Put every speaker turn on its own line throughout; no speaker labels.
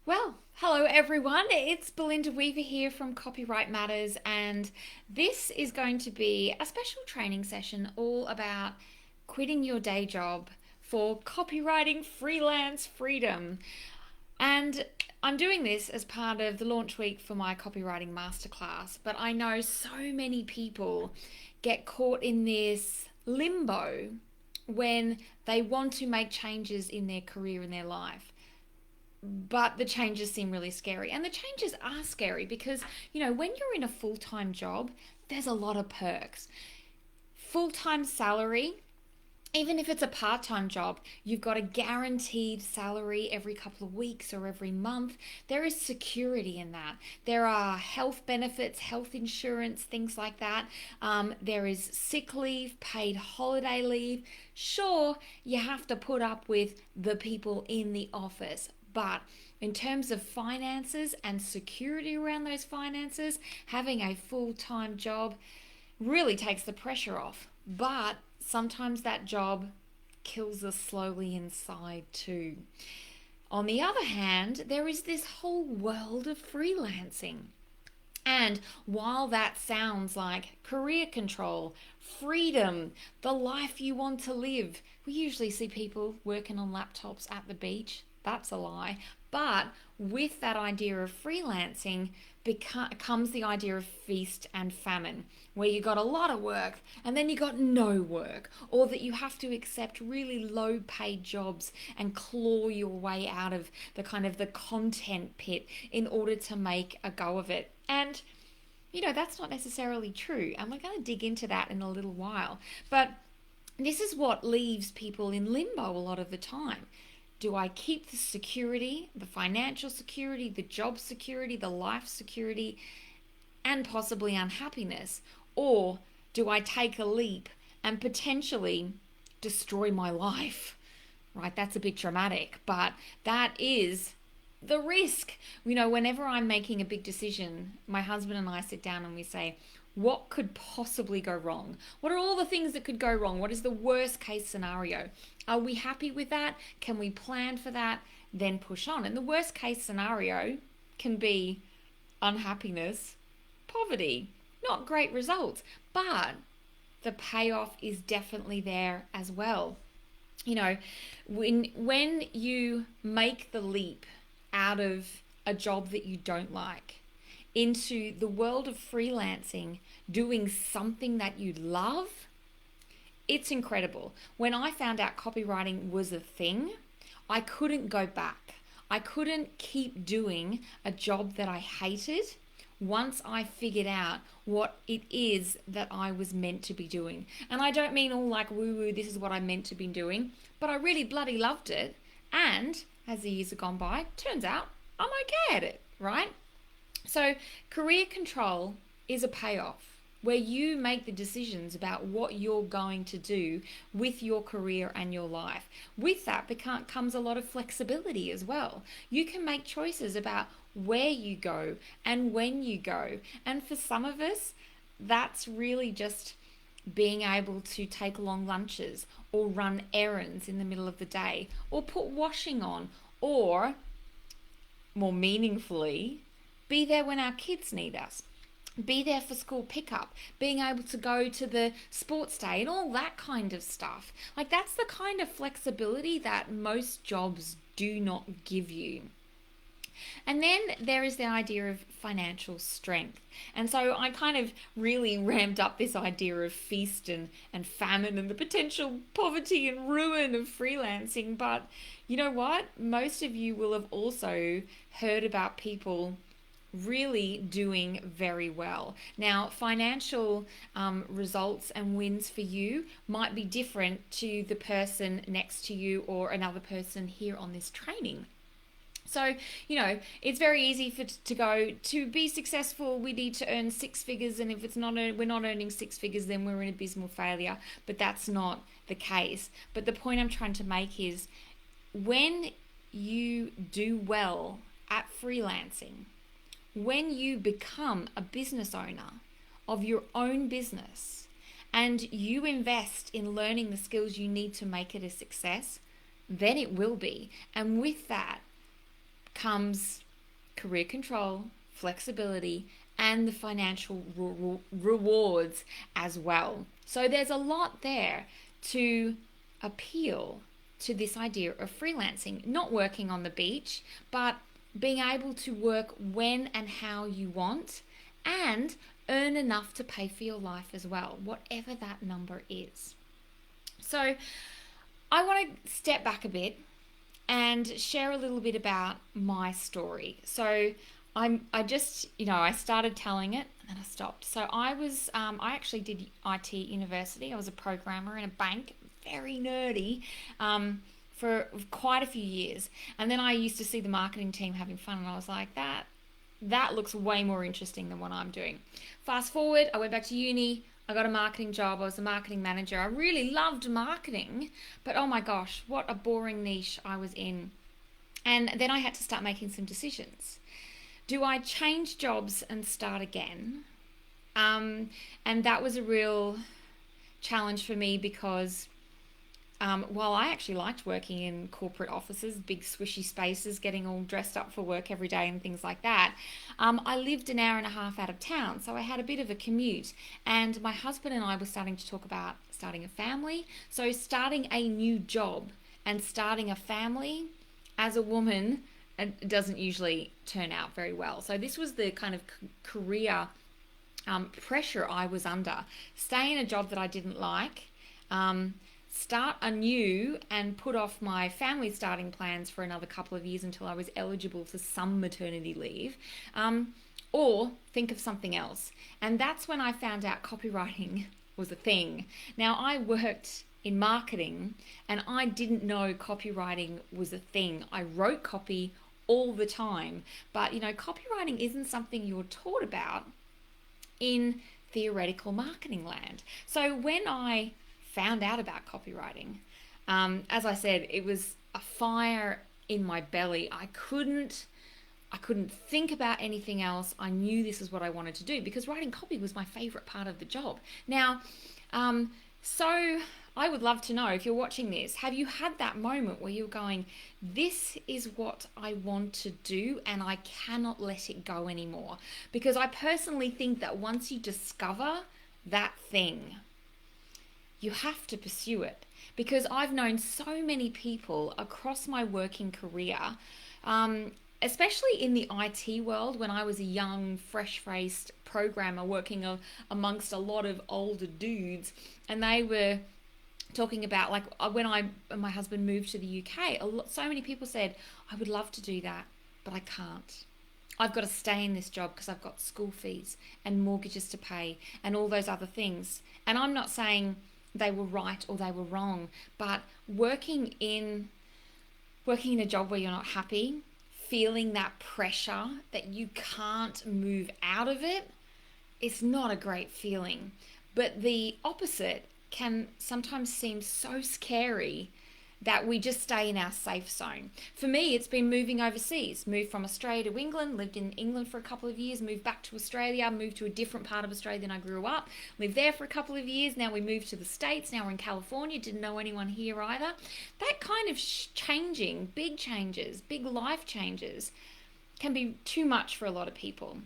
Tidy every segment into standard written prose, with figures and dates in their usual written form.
Well, hello everyone. It's Belinda Weaver here from Copyright Matters, and this is going to be a special training session all about quitting your day job for copywriting freelance freedom. And I'm doing this as part of the launch week for my Copywriting Master Class, but I know so many people get caught in this limbo when they want to make changes in their career and their life, but the changes seem really scary. And the changes are scary because, when you're in a full-time job, there's a lot of perks. Full-time salary, even if it's a part-time job, you've got a guaranteed salary every couple of weeks or every month. There is security in that. There are health benefits, health insurance, things like that. There is sick leave, paid holiday leave. Sure, you have to put up with the people in the office, but in terms of finances and security around those finances, having a full-time job really takes the pressure off. But sometimes that job kills us slowly inside too. On the other hand, there is this whole world of freelancing. And while that sounds like career control, freedom, the life you want to live, we usually see people working on laptops at the beach. That's a lie. But with that idea of freelancing comes the idea of feast and famine, where you got a lot of work and then you got no work, or that you have to accept really low paid jobs and claw your way out of the kind of the content pit in order to make a go of it. And that's not necessarily true, and we're going to dig into that in a little while. But this is what leaves people in limbo a lot of the time. Do I keep the security, the financial security, the job security, the life security, and possibly unhappiness? Or do I take a leap and potentially destroy my life? Right, that's a bit dramatic, but that is the risk. Whenever I'm making a big decision, my husband and I sit down and we say, what could possibly go wrong? What are all the things that could go wrong? What is the worst case scenario? Are we happy with that? Can we plan for that? Then push on. And the worst case scenario can be unhappiness, poverty, not great results, but the payoff is definitely there as well. When you make the leap out of a job that you don't like into the world of freelancing, doing something that you love, it's incredible. When I found out copywriting was a thing, I couldn't go back. I couldn't keep doing a job that I hated once I figured out what it is that I was meant to be doing. And I don't mean all like woo-woo, this is what I'm meant to be doing, but I really bloody loved it. And as the years have gone by, turns out I'm okay at it, right? So career control is a payoff where you make the decisions about what you're going to do with your career and your life. With that comes a lot of flexibility as well. You can make choices about where you go and when you go. And for some of us, that's really just being able to take long lunches or run errands in the middle of the day or put washing on, or more meaningfully, be there when our kids need us. Be there for school pickup, being able to go to the sports day and all that kind of stuff. Like, that's the kind of flexibility that most jobs do not give you. And then there is the idea of financial strength. And so I kind of really ramped up this idea of feast and famine and the potential poverty and ruin of freelancing. But you know what? Most of you will have also heard about people really doing very well. Now, financial results and wins for you might be different to the person next to you or another person here on this training. So, it's very easy to go, to be successful, we need to earn six figures, and if we're not earning six figures, then we're an abysmal failure. But that's not the case. But the point I'm trying to make is, when you do well at freelancing, when you become a business owner of your own business and you invest in learning the skills you need to make it a success, then it will be. And with that comes career control, flexibility, and the financial rewards as well. So there's a lot there to appeal to this idea of freelancing, not working on the beach, but being able to work when and how you want and earn enough to pay for your life as well, whatever that number is. So I want to step back a bit and share a little bit about my story. So I started telling it and then I stopped. So I actually did IT at university. I was a programmer in a bank, very nerdy, for quite a few years. And then I used to see the marketing team having fun and I was like, that looks way more interesting than what I'm doing. Fast forward, I went back to uni. I got a marketing job. I was a marketing manager. I really loved marketing, but oh my gosh, what a boring niche I was in. And then I had to start making some decisions. Do I change jobs and start again? And that was a real challenge for me because while I actually liked working in corporate offices, big swishy spaces, getting all dressed up for work every day and things like that, I lived an hour and a half out of town, so I had a bit of a commute. And my husband and I were starting to talk about starting a family. So starting a new job and starting a family as a woman, it doesn't usually turn out very well. So this was the kind of career pressure I was under. Stay in a job that I didn't like, start anew and put off my family starting plans for another couple of years until I was eligible for some maternity leave, or think of something else. And that's when I found out copywriting was a thing. Now, I worked in marketing and I didn't know copywriting was a thing. I wrote copy all the time, but copywriting isn't something you're taught about in theoretical marketing land. So when I found out about copywriting, as I said, it was a fire in my belly. I couldn't think about anything else. I knew this is what I wanted to do because writing copy was my favorite part of the job. Now, so I would love to know, if you're watching this, have you had that moment where you're going, this is what I want to do and I cannot let it go anymore? Because I personally think that once you discover that thing, you have to pursue it. Because I've known so many people across my working career, especially in the IT world, when I was a young, fresh-faced programmer working amongst a lot of older dudes, and they were talking about, like, when my husband moved to the UK, so many people said, I would love to do that, but I can't. I've got to stay in this job because I've got school fees and mortgages to pay and all those other things. And I'm not saying they were right or they were wrong, but working in a job where you're not happy, feeling that pressure that you can't move out of it, it's not a great feeling. But the opposite can sometimes seem so scary that we just stay in our safe zone. For me, it's been moving overseas. Moved from Australia to England, lived in England for a couple of years, moved back to Australia, moved to a different part of Australia than I grew up, lived there for a couple of years. Now we moved to the States. Now we're in California. Didn't know anyone here either. That kind of changing, big changes, big life changes can be too much for a lot of people.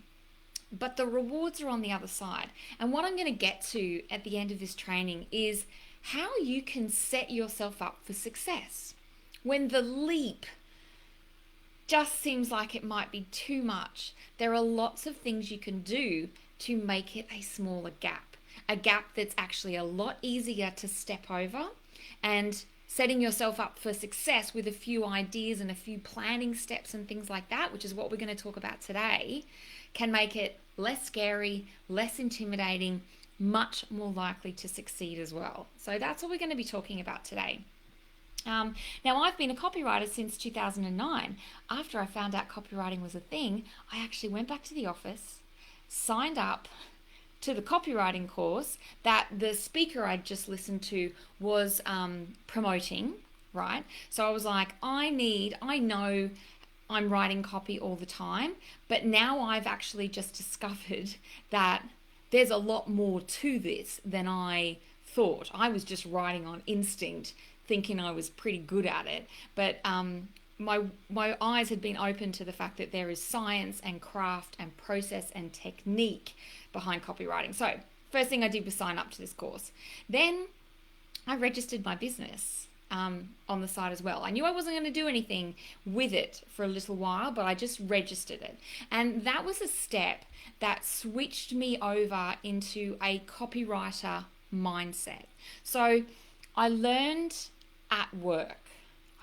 But the rewards are on the other side. And what I'm going to get to at the end of this training is how you can set yourself up for success when the leap just seems like it might be too much. There are lots of things you can do to make it a smaller gap, a gap that's actually a lot easier to step over, and setting yourself up for success with a few ideas and a few planning steps and things like that, which is what we're going to talk about today, can make it less scary, less intimidating, much more likely to succeed as well. So that's what we're going to be talking about today. Now, I've been a copywriter since 2009. After I found out copywriting was a thing, I actually went back to the office, signed up to the copywriting course that the speaker I'd just listened to was promoting, right? So I was like, I know I'm writing copy all the time, but now I've actually just discovered that there's a lot more to this than I thought. I was just writing on instinct, thinking I was pretty good at it. But my eyes had been opened to the fact that there is science and craft and process and technique behind copywriting. So first thing I did was sign up to this course. Then I registered my business on the side as well. I knew I wasn't going to do anything with it for a little while, but I just registered it. And that was a step that switched me over into a copywriter mindset. So I learned at work.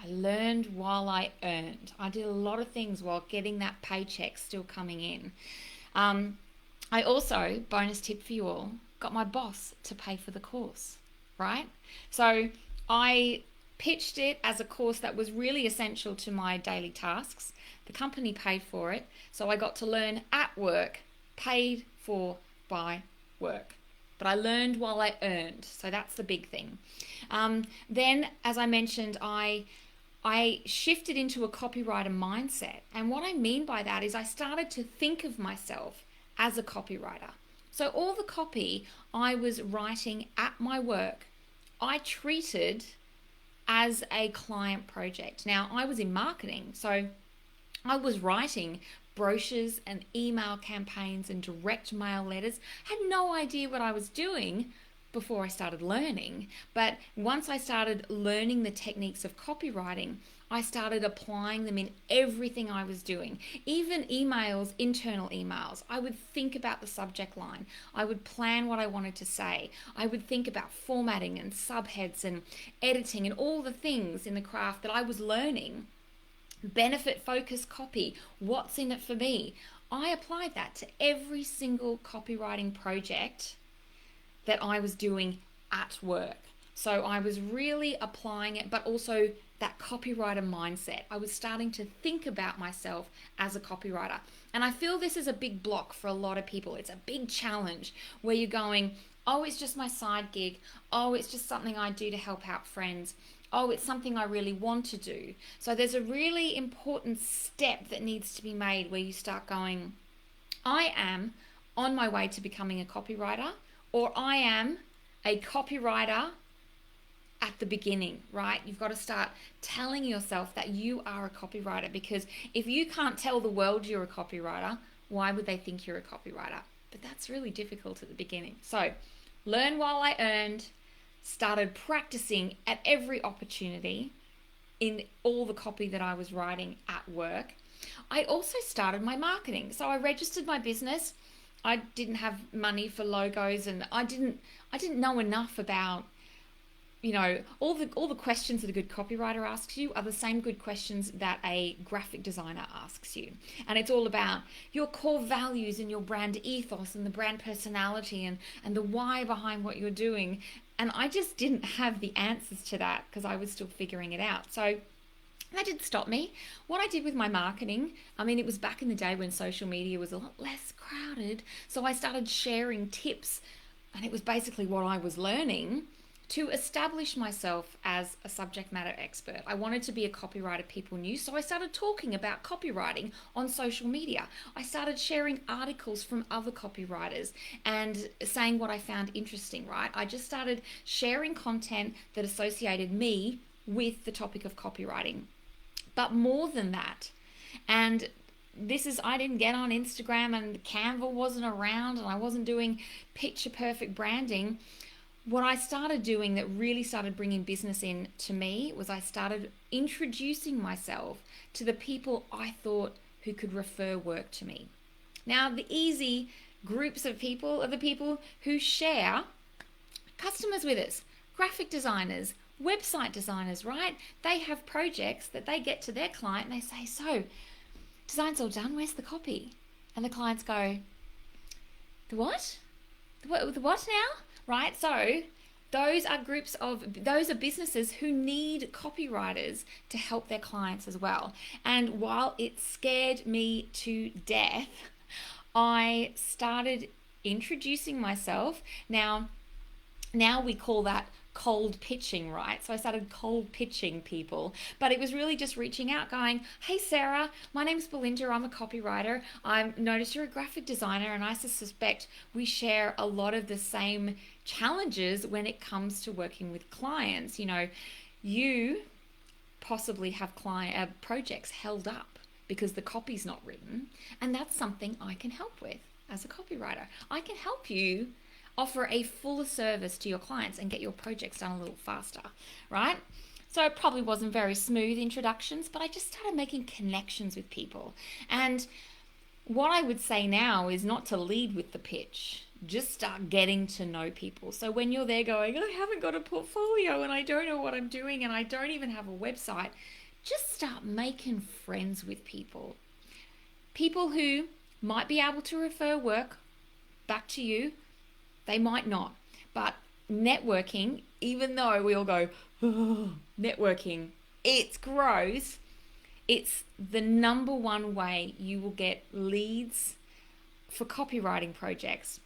I learned while I earned. I did a lot of things while getting that paycheck still coming in. I also, bonus tip for you all, got my boss to pay for the course, right? So I pitched it as a course that was really essential to my daily tasks. The company paid for it, so I got to learn at work, paid for by work. But I learned while I earned, so that's the big thing. Then, as I mentioned, I shifted into a copywriter mindset. And what I mean by that is I started to think of myself as a copywriter. So all the copy I was writing at my work, I treated as a client project. Now, I was in marketing, so I was writing brochures and email campaigns and direct mail letters. Had no idea what I was doing before I started learning. But once I started learning the techniques of copywriting, I started applying them in everything I was doing. Even emails, internal emails, I would think about the subject line. I would plan what I wanted to say. I would think about formatting and subheads and editing and all the things in the craft that I was learning. Benefit focused copy, what's in it for me? I applied that to every single copywriting project that I was doing at work. So I was really applying it, but also that copywriter mindset. I was starting to think about myself as a copywriter. And I feel this is a big block for a lot of people. It's a big challenge where you're going, oh, it's just my side gig. Oh, it's just something I do to help out friends. Oh, it's something I really want to do. So there's a really important step that needs to be made where you start going, I am on my way to becoming a copywriter, or I am a copywriter at the beginning, right? You've got to start telling yourself that you are a copywriter, because if you can't tell the world you're a copywriter, why would they think you're a copywriter? But that's really difficult at the beginning. So learn while I earned, started practicing at every opportunity in all the copy that I was writing at work. I also started my marketing. So I registered my business. I didn't have money for logos, and I didn't know enough about, you know, all the questions that a good copywriter asks you are the same good questions that a graphic designer asks you. And it's all about your core values and your brand ethos and the brand personality and the why behind what you're doing. And I just didn't have the answers to that because I was still figuring it out. So that didn't stop me. What I did with my marketing, I mean, it was back in the day when social media was a lot less crowded. So I started sharing tips, and it was basically what I was learning to establish myself as a subject matter expert. I wanted to be a copywriter people knew, so I started talking about copywriting on social media. I started sharing articles from other copywriters and saying what I found interesting, right? I just started sharing content that associated me with the topic of copywriting. But more than that, and this is, I didn't get on Instagram and Canva wasn't around and I wasn't doing picture perfect branding. What I started doing that really started bringing business in to me was I started introducing myself to the people I thought who could refer work to me. Now, the easy groups of people are the people who share customers with us, graphic designers, website designers, right? They have projects that they get to their client and they say, so, design's all done, where's the copy? And the clients go, the what? The what now? Right? So those are businesses who need copywriters to help their clients as well. And while it scared me to death, I started introducing myself. Now we call that cold pitching, right? So I started cold pitching people, but it was really just reaching out going, hey Sarah, my name's Belinda, I'm a copywriter. I've noticed you're a graphic designer and I suspect we share a lot of the same challenges when it comes to working with clients. You know, you possibly have projects held up because the copy's not written. And that's something I can help with as a copywriter. I can help you offer a fuller service to your clients and get your projects done a little faster, right? So it probably wasn't very smooth introductions, but I just started making connections with people. And what I would say now is not to lead with the pitch. Just start getting to know people. So when you're there going, I haven't got a portfolio and I don't know what I'm doing and I don't even have a website, just start making friends with people. People who might be able to refer work back to you. They might not. But networking, even though we all go, oh, networking, it's gross. It's the number one way you will get leads for copywriting projects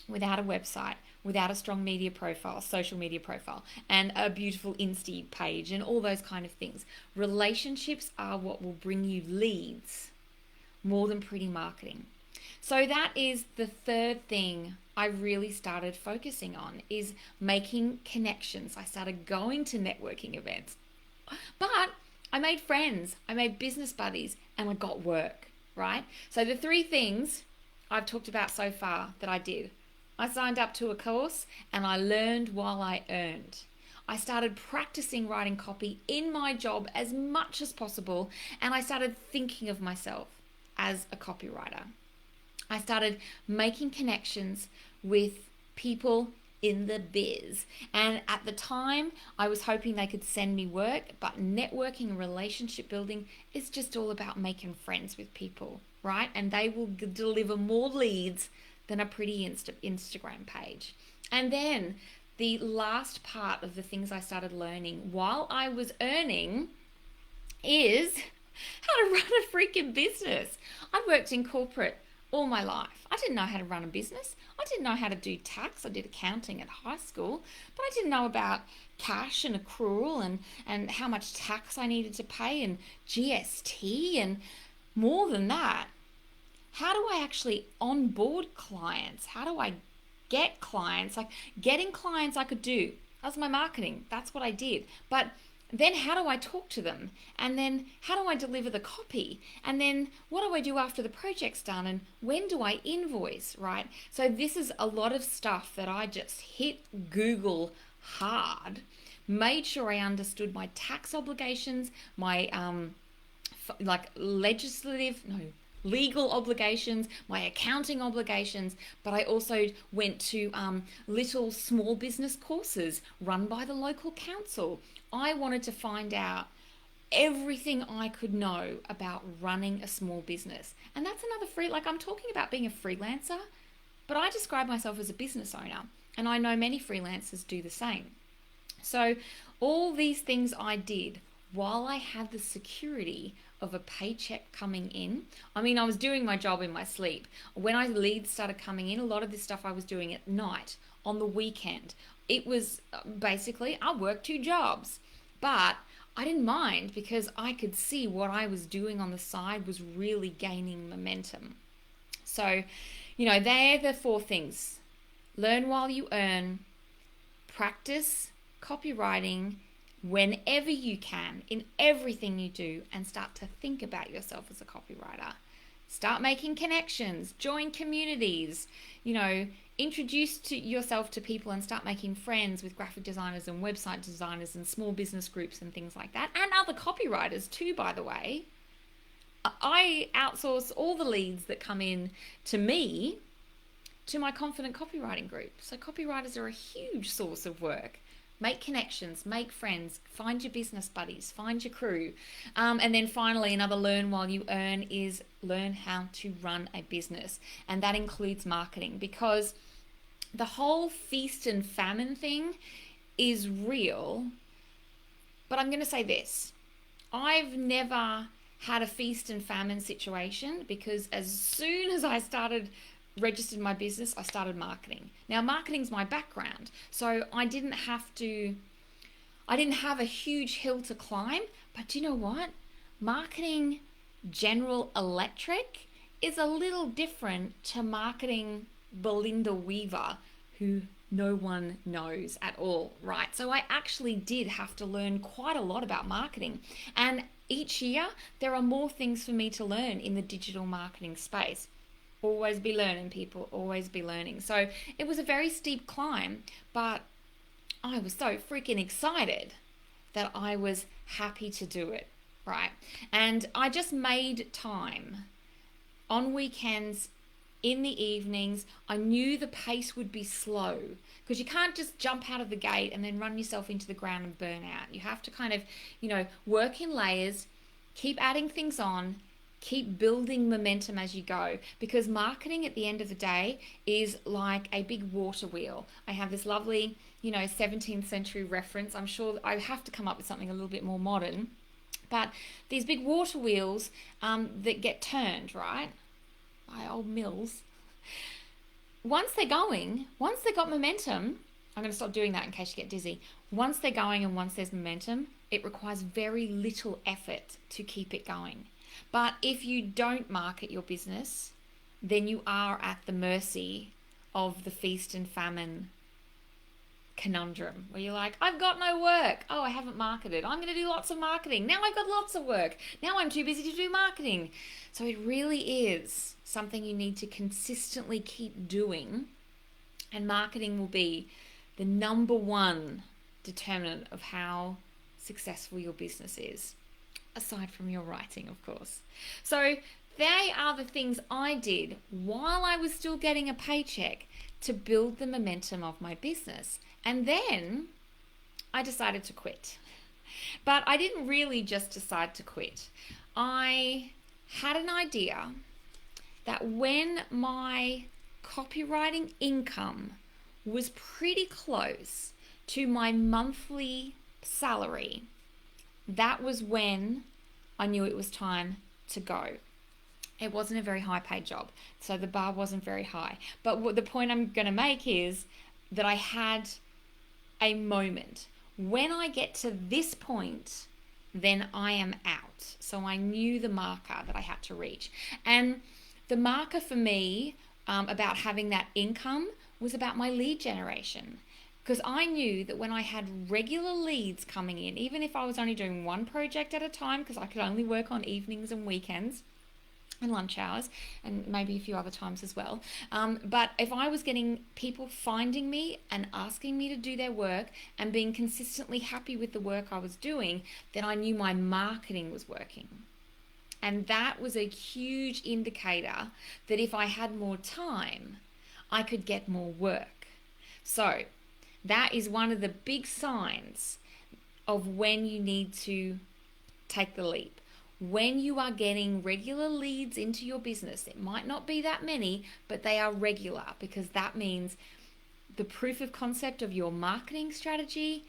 without a website, without a strong media profile, social media profile, and a beautiful Insta page and all those kind of things. Relationships are what will bring you leads more than pretty marketing. So that is the third thing I really started focusing on, is making connections. I started going to networking events. But I made friends, I made business buddies, and I got work, right? So the three things I've talked about so far that I did. I signed up to a course and I learned while I earned. I started practicing writing copy in my job as much as possible, and I started thinking of myself as a copywriter. I started making connections with people in the biz. And at the time, I was hoping they could send me work, but networking and relationship building is just all about making friends with people, right? And they will deliver more leads than a pretty Instagram page. And then the last part of the things I started learning while I was earning is how to run a freaking business. I'd worked in corporate all my life. I didn't know how to run a business. I didn't know how to do tax. I did accounting at high school, but I didn't know about cash and accrual and how much tax I needed to pay and GST, and more than that, how do I actually onboard clients? How do I get clients? Like, getting clients I could do. That was my marketing. That's what I did. But then how do I talk to them? And then how do I deliver the copy? And then what do I do after the project's done? And when do I invoice, right? So this is a lot of stuff that I just hit Google hard, made sure I understood my tax obligations, my legal obligations, my accounting obligations, but I also went to little small business courses run by the local council. I wanted to find out everything I could know about running a small business. And that's another I'm talking about being a freelancer, but I describe myself as a business owner, and I know many freelancers do the same. So all these things I did while I had the security of a paycheck coming in. I mean, I was doing my job in my sleep. When leads started coming in, a lot of this stuff I was doing at night, on the weekend. It was basically, I worked 2 jobs, but I didn't mind because I could see what I was doing on the side was really gaining momentum. So, they're the 4 things. Learn while you earn, practice copywriting whenever you can, in everything you do, and start to think about yourself as a copywriter. Start making connections, join communities, introduce yourself to people and start making friends with graphic designers and website designers and small business groups and things like that, and other copywriters too, by the way. I outsource all the leads that come in to me to my Confident Copywriting group. So copywriters are a huge source of work. Make connections, make friends, find your business buddies, find your crew. And then finally, another learn while you earn is learn how to run a business. And that includes marketing, because the whole feast and famine thing is real. But I'm going to say this. I've never had a feast and famine situation, because as soon as I registered my business, I started marketing. Now, marketing's my background, so I didn't have a huge hill to climb, but you know what? Marketing General Electric is a little different to marketing Belinda Weaver, who no one knows at all, right? So I actually did have to learn quite a lot about marketing. And each year, there are more things for me to learn in the digital marketing space. Always be learning, people, always be learning. So it was a very steep climb, but I was so freaking excited that I was happy to do it, right? And I just made time on weekends, in the evenings. I knew the pace would be slow because you can't just jump out of the gate and then run yourself into the ground and burn out. You have to kind of, work in layers, keep adding things on, keep building momentum as you go, because marketing at the end of the day is like a big water wheel. I have this lovely, 17th century reference. I'm sure I have to come up with something a little bit more modern, but these big water wheels that get turned, right, by old mills. Once they've got momentum, I'm going to stop doing that in case you get dizzy. Once they're going and once there's momentum, it requires very little effort to keep it going. But if you don't market your business, then you are at the mercy of the feast and famine conundrum where you're like, I've got no work. Oh, I haven't marketed. I'm going to do lots of marketing. Now I've got lots of work. Now I'm too busy to do marketing. So it really is something you need to consistently keep doing. And marketing will be the number one determinant of how successful your business is, aside from your writing, of course. So they are the things I did while I was still getting a paycheck to build the momentum of my business. And then I decided to quit. But I didn't really just decide to quit. I had an idea that when my copywriting income was pretty close to my monthly salary, that was when I knew it was time to go. It wasn't a very high paid job, so the bar wasn't very high. But what the point I'm going to make is that I had a moment. When I get to this point, then I am out. So I knew the marker that I had to reach. And the marker for me about having that income was about my lead generation. Because I knew that when I had regular leads coming in, even if I was only doing one project at a time, because I could only work on evenings and weekends and lunch hours, and maybe a few other times as well. But if I was getting people finding me and asking me to do their work and being consistently happy with the work I was doing, then I knew my marketing was working. And that was a huge indicator that if I had more time, I could get more work. So that is one of the big signs of when you need to take the leap. When you are getting regular leads into your business, it might not be that many, but they are regular, because that means the proof of concept of your marketing strategy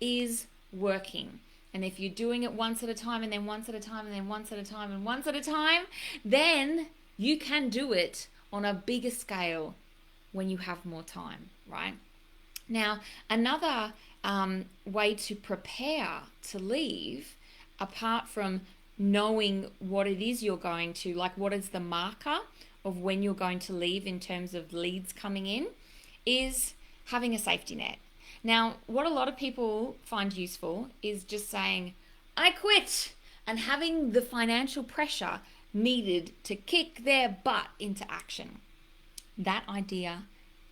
is working. And if you're doing it once at a time and then once at a time and then once at a time and once at a time, then you can do it on a bigger scale when you have more time, right? Now, another way to prepare to leave, apart from knowing what it is you're going to, like what is the marker of when you're going to leave in terms of leads coming in, is having a safety net. Now, what a lot of people find useful is just saying, I quit, and having the financial pressure needed to kick their butt into action. That idea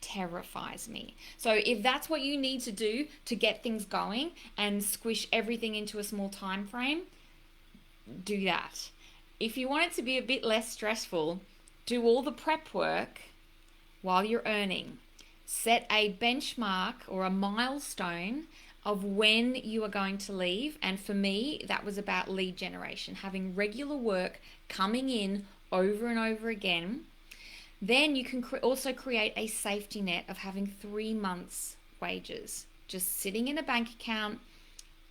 terrifies me. So if that's what you need to do to get things going and squish everything into a small time frame, do that. If you want it to be a bit less stressful, do all the prep work while you're earning. Set a benchmark or a milestone of when you are going to leave. And for me, that was about lead generation, having regular work coming in over and over again. Then you can also create a safety net of having 3 months' wages just sitting in a bank account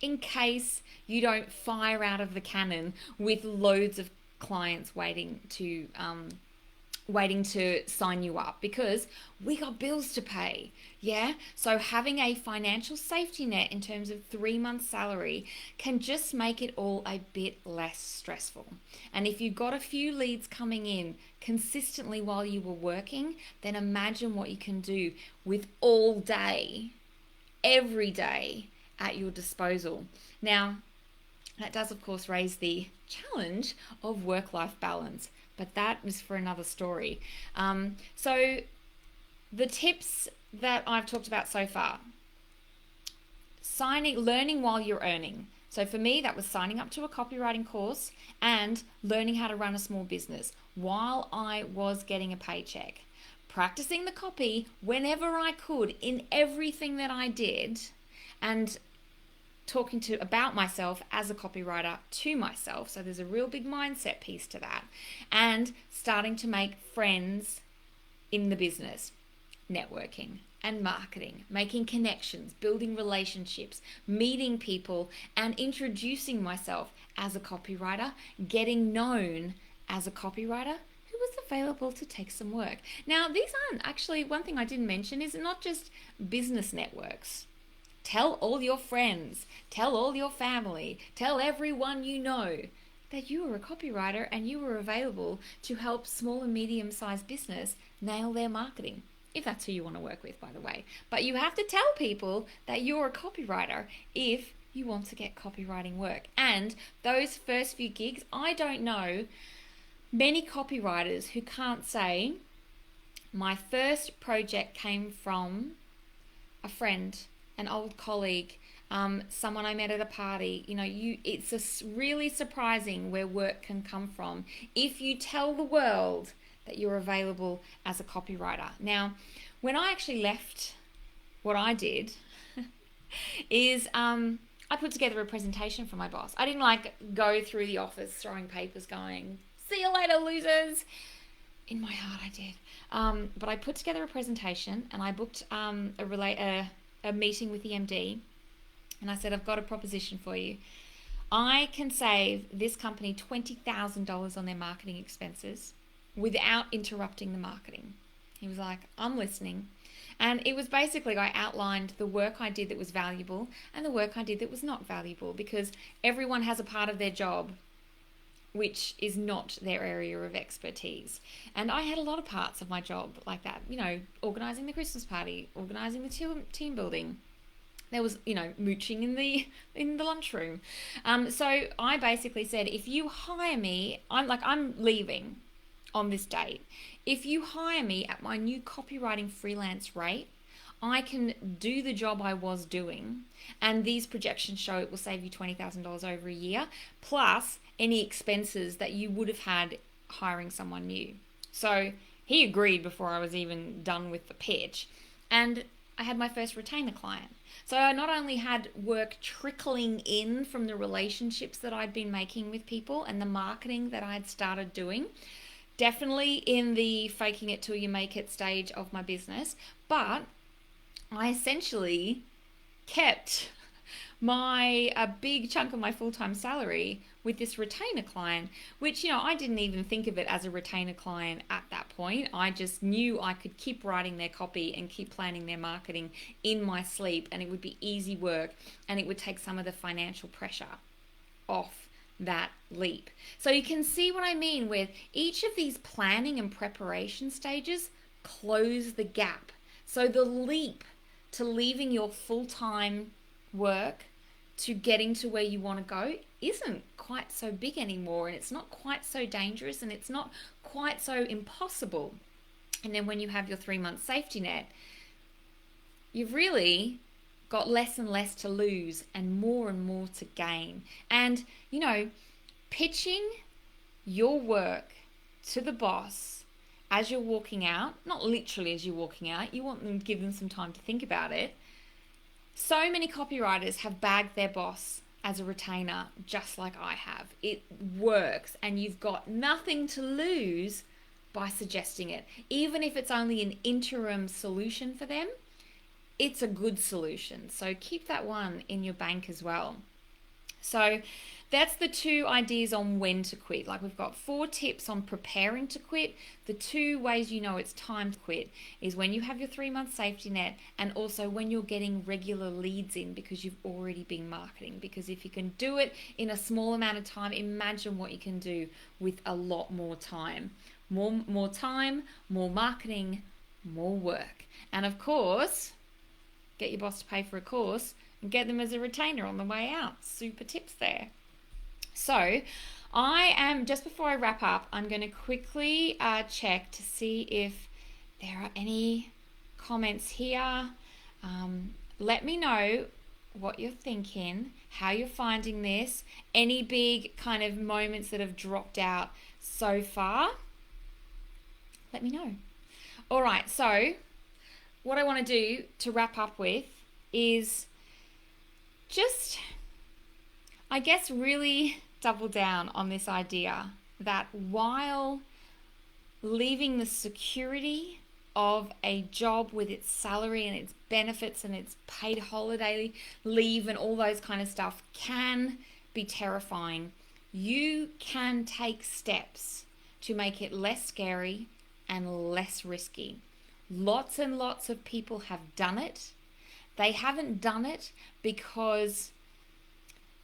in case you don't fire out of the cannon with loads of clients waiting to waiting to sign you up, because we got bills to pay. Yeah. So having a financial safety net in terms of 3 months salary can just make it all a bit less stressful. And if you got a few leads coming in consistently while you were working, then imagine what you can do with all day, every day at your disposal. Now, that does, of course, raise the challenge of work-life balance, but that is for another story. So the tips that I've talked about so far: learning while you're earning. So for me, that was signing up to a copywriting course and learning how to run a small business while I was getting a paycheck. Practicing the copy whenever I could in everything that I did, and talking about myself as a copywriter to myself. So there's a real big mindset piece to that. And starting to make friends in the business, networking and marketing, making connections, building relationships, meeting people, and introducing myself as a copywriter, getting known as a copywriter who was available to take some work. Now, these aren't actually, one thing I didn't mention is not just business networks. Tell all your friends, tell all your family, tell everyone you know that you are a copywriter and you are available to help small and medium-sized business nail their marketing, if that's who you want to work with, by the way. But you have to tell people that you're a copywriter if you want to get copywriting work. And those first few gigs, I don't know many copywriters who can't say, my first project came from a friend, an old colleague, someone I met at a party. It's really surprising where work can come from if you tell the world that you're available as a copywriter. Now, when I actually left, what I did is I put together a presentation for my boss. I didn't go through the office throwing papers going, "See you later, losers." In my heart, I did. But I put together a presentation and I booked a meeting with the MD, and I said, I've got a proposition for you. I can save this company $20,000 on their marketing expenses without interrupting the marketing. He was like, I'm listening. And it was basically, I outlined the work I did that was valuable and the work I did that was not valuable, because everyone has a part of their job which is not their area of expertise. And I had a lot of parts of my job like that, organizing the Christmas party, organizing the team building. There was, mooching in the lunchroom. So I basically said, if you hire me, I'm leaving on this date. If you hire me at my new copywriting freelance rate, I can do the job I was doing, and these projections show it will save you $20,000 over a year, plus any expenses that you would have had hiring someone new. So he agreed before I was even done with the pitch, and I had my first retainer client. So I not only had work trickling in from the relationships that I'd been making with people and the marketing that I'd started doing, definitely in the faking it till you make it stage of my business, but I essentially kept a big chunk of my full-time salary with this retainer client, which, I didn't even think of it as a retainer client at that point. I just knew I could keep writing their copy and keep planning their marketing in my sleep, and it would be easy work, and it would take some of the financial pressure off that leap. So you can see what I mean with each of these planning and preparation stages close the gap. So the leap to leaving your full-time work to getting to where you want to go isn't quite so big anymore, and it's not quite so dangerous, and it's not quite so impossible. And then when you have your 3-month safety net, you've really got less and less to lose and more to gain. And, pitching your work to the boss as you're walking out, not literally as you're walking out, you want them to give them some time to think about it. So many copywriters have bagged their boss as a retainer, just like I have. It works, and you've got nothing to lose by suggesting it. Even if it's only an interim solution for them, it's a good solution. So keep that one in your bank as well. So that's the 2 ideas on when to quit. Like, we've got 4 tips on preparing to quit. The 2 ways you know it's time to quit is when you have your 3-month safety net, and also when you're getting regular leads in because you've already been marketing. Because if you can do it in a small amount of time, imagine what you can do with a lot more time. More time, more marketing, more work. And of course, get your boss to pay for a course and get them as a retainer on the way out. Super tips there. So just before I wrap up, I'm going to quickly check to see if there are any comments here. Let me know what you're thinking, how you're finding this, any big kind of moments that have dropped out so far. Let me know. All right, so what I want to do to wrap up with is just, I guess, really double down on this idea that while leaving the security of a job with its salary and its benefits and its paid holiday leave and all those kind of stuff can be terrifying, you can take steps to make it less scary and less risky. Lots and lots of people have done it. They haven't done it because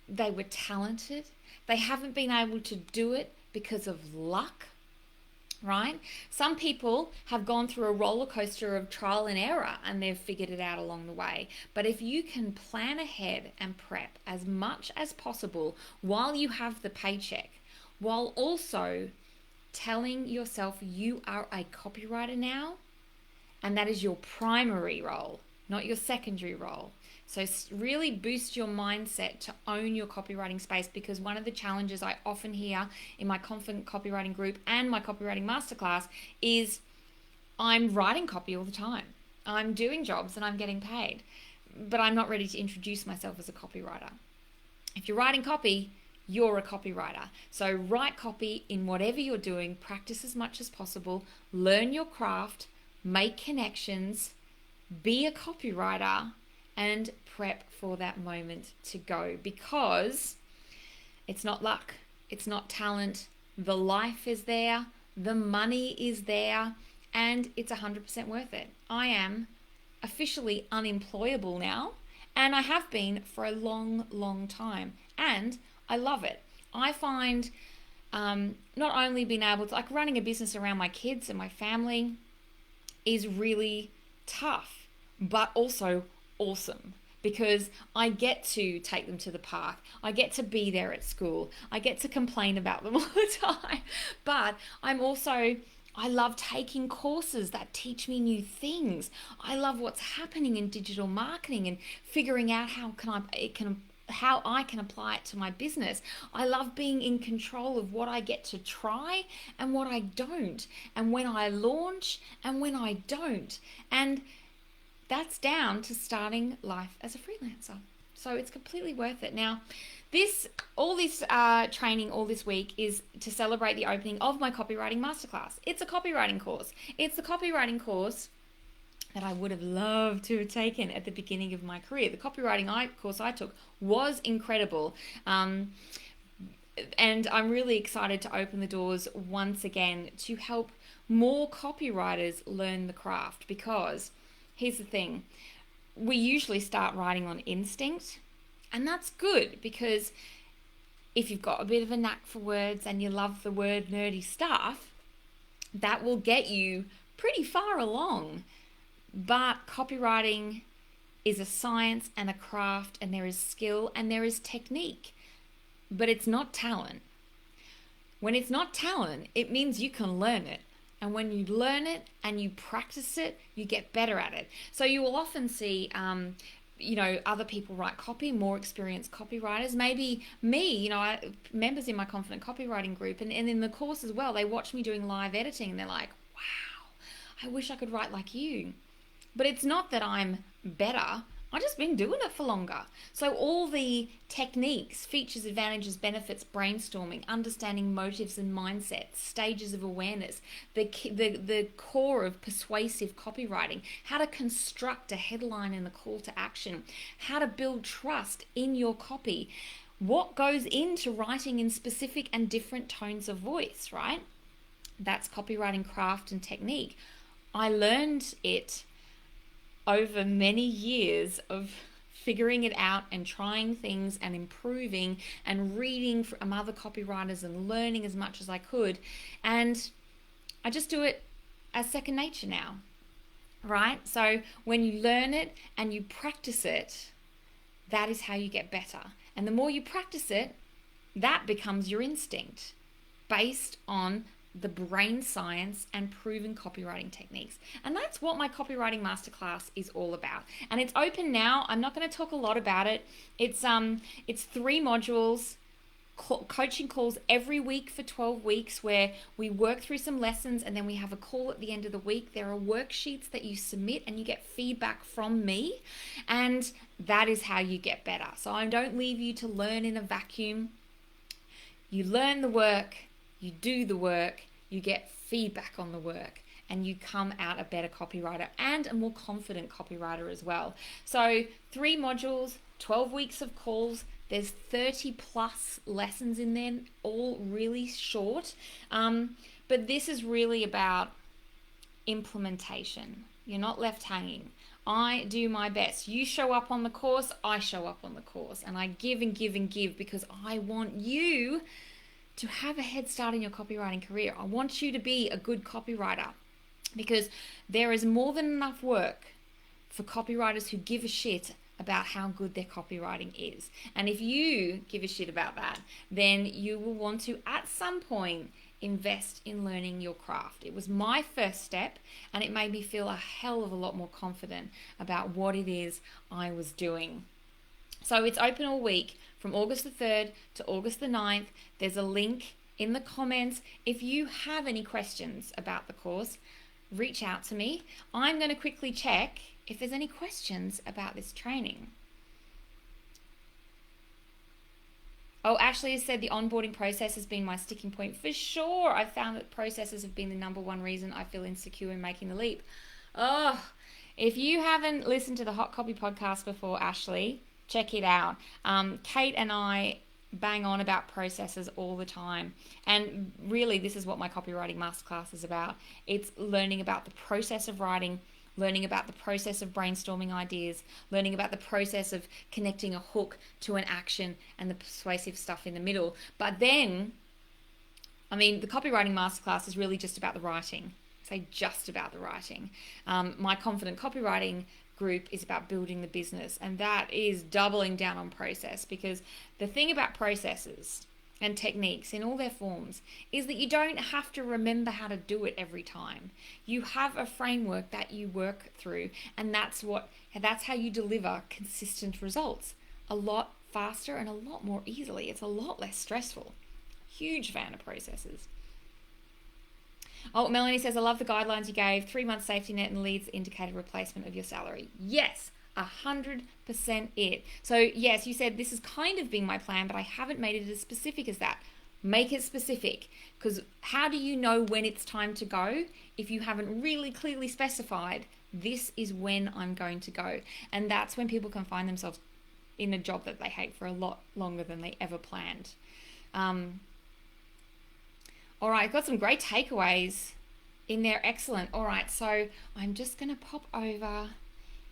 they were talented. They haven't been able to do it because of luck, right? Some people have gone through a roller coaster of trial and error and they've figured it out along the way. But if you can plan ahead and prep as much as possible while you have the paycheck, while also telling yourself you are a copywriter now, and that is your primary role, not your secondary role. So really boost your mindset to own your copywriting space, because one of the challenges I often hear in my Confident Copywriting group and my Copywriting Master Class is I'm writing copy all the time. I'm doing jobs and I'm getting paid, but I'm not ready to introduce myself as a copywriter. If you're writing copy, you're a copywriter. So write copy in whatever you're doing, practice as much as possible, learn your craft, make connections, be a copywriter, and prep for that moment to go, because it's not luck, it's not talent, the life is there, the money is there, and it's 100% worth it. I am officially unemployable now, and I have been for a long, long time, and I love it. I find not only being able to, like, running a business around my kids and my family is really tough, but also awesome, because I get to take them to the park. I get to be there at school. I get to complain about them all the time. But I love taking courses that teach me new things. I love what's happening in digital marketing and figuring out how I can apply it to my business. I love being in control of what I get to try and what I don't, and when I launch and when I don't. And that's down to starting life as a freelancer. So it's completely worth it. Now, all this training all this week is to celebrate the opening of my Copywriting Master Class. It's a copywriting course. It's the copywriting course that I would have loved to have taken at the beginning of my career. The copywriting course I took was incredible. And I'm really excited to open the doors once again to help more copywriters learn the craft, because here's the thing. We usually start writing on instinct, and that's good, because if you've got a bit of a knack for words and you love the word nerdy stuff, that will get you pretty far along. But copywriting is a science and a craft, and there is skill and there is technique, but it's not talent. When it's not talent, it means you can learn it. And when you learn it and you practice it, you get better at it. So you will often see, other people write copy, more experienced copywriters. Maybe me, members in my Confident Copywriting group, and in the course as well, they watch me doing live editing and they're like, wow, I wish I could write like you. But it's not that I'm better. I've just been doing it for longer. So all the techniques, features, advantages, benefits, brainstorming, understanding motives and mindsets, stages of awareness, the core of persuasive copywriting, how to construct a headline and a call to action, how to build trust in your copy, what goes into writing in specific and different tones of voice, right? That's copywriting craft and technique. I learned it over many years of figuring it out and trying things and improving and reading from other copywriters and learning as much as I could. And I just do it as second nature now, right? So when you learn it and you practice it, that is how you get better. And the more you practice it, that becomes your instinct based on the brain science and proven copywriting techniques. And that's what my Copywriting Master Class is all about. And it's open now. I'm not going to talk a lot about it. It's 3 modules, coaching calls every week for 12 weeks where we work through some lessons and then we have a call at the end of the week. There are worksheets that you submit and you get feedback from me, and that is how you get better. So I don't leave you to learn in a vacuum. You learn the work, you do the work, you get feedback on the work, and you come out a better copywriter and a more confident copywriter as well. So 3 modules, 12 weeks of calls. There's 30 plus lessons in there, all really short. But this is really about implementation. You're not left hanging. I do my best. You show up on the course, I show up on the course, and I give and give and give because I want you to have a head start in your copywriting career. I want you to be a good copywriter because there is more than enough work for copywriters who give a shit about how good their copywriting is. And if you give a shit about that, then you will want to, at some point, invest in learning your craft. It was my first step, and it made me feel a hell of a lot more confident about what it is I was doing. So it's open all week from August the 3rd to August the 9th. There's a link in the comments. If you have any questions about the course, reach out to me. I'm going to quickly check if there's any questions about this training. Oh, Ashley has said the onboarding process has been my sticking point. For sure, I've found that processes have been the number one reason I feel insecure in making the leap. Oh, if you haven't listened to the Hot Copy podcast before, Ashley, check it out. Kate and I bang on about processes all the time. And really, this is what my Copywriting Masterclass is about. It's learning about the process of writing, learning about the process of brainstorming ideas, learning about the process of connecting a hook to an action and the persuasive stuff in the middle. But then, the Copywriting Masterclass is really just about the writing. Say just about the writing. My Confident Copywriting group is about building the business, and that is doubling down on process, because the thing about processes and techniques in all their forms is that you don't have to remember how to do it every time. You have a framework that you work through, and that's how you deliver consistent results a lot faster and a lot more easily. It's a lot less stressful. Huge fan of processes. Oh, Melanie says, I love the guidelines you gave. 3 months safety net and leads indicated replacement of your salary. Yes, 100% it. So yes, you said this is kind of being my plan, but I haven't made it as specific as that. Make it specific, because how do you know when it's time to go if you haven't really clearly specified this is when I'm going to go? And that's when people can find themselves in a job that they hate for a lot longer than they ever planned. All right, I've got some great takeaways in there. Excellent. All right, so I'm just going to pop over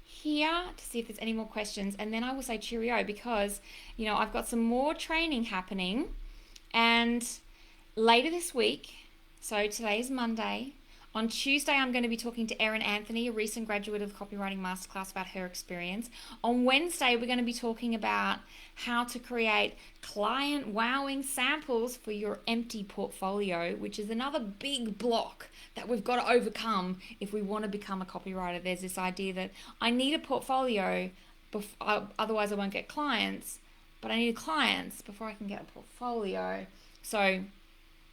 here to see if there's any more questions, and then I will say cheerio, because I've got some more training happening, and later this week, so today's Monday, on Tuesday I'm going to be talking to Erin Anthony, a recent graduate of the Copywriting Masterclass, about her experience. On Wednesday we're going to be talking about how to create client wowing samples for your empty portfolio, which is another big block that we've got to overcome if we want to become a copywriter. There's this idea that I need a portfolio, otherwise I won't get clients, but I need clients before I can get a portfolio. So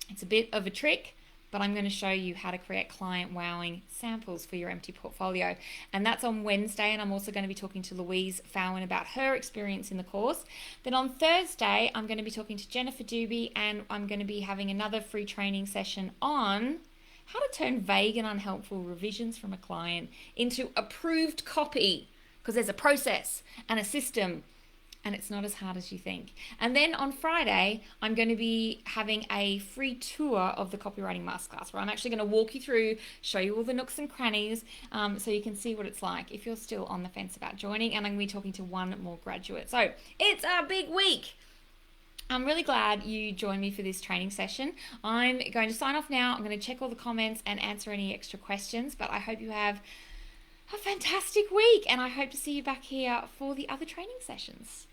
it's a bit of a trick, but I'm going to show you how to create client wowing samples for your empty portfolio. And that's on Wednesday, and I'm also going to be talking to Louise Fowen about her experience in the course. Then on Thursday, I'm going to be talking to Jennifer Doobie, and I'm going to be having another free training session on how to turn vague and unhelpful revisions from a client into approved copy, because there's a process and a system and it's not as hard as you think. And then on Friday, I'm going to be having a free tour of the Copywriting Master Class, where I'm actually going to walk you through, show you all the nooks and crannies, so you can see what it's like if you're still on the fence about joining. And I'm going to be talking to one more graduate. So it's a big week. I'm really glad you joined me for this training session. I'm going to sign off now. I'm going to check all the comments and answer any extra questions, but I hope you have a fantastic week, and I hope to see you back here for the other training sessions.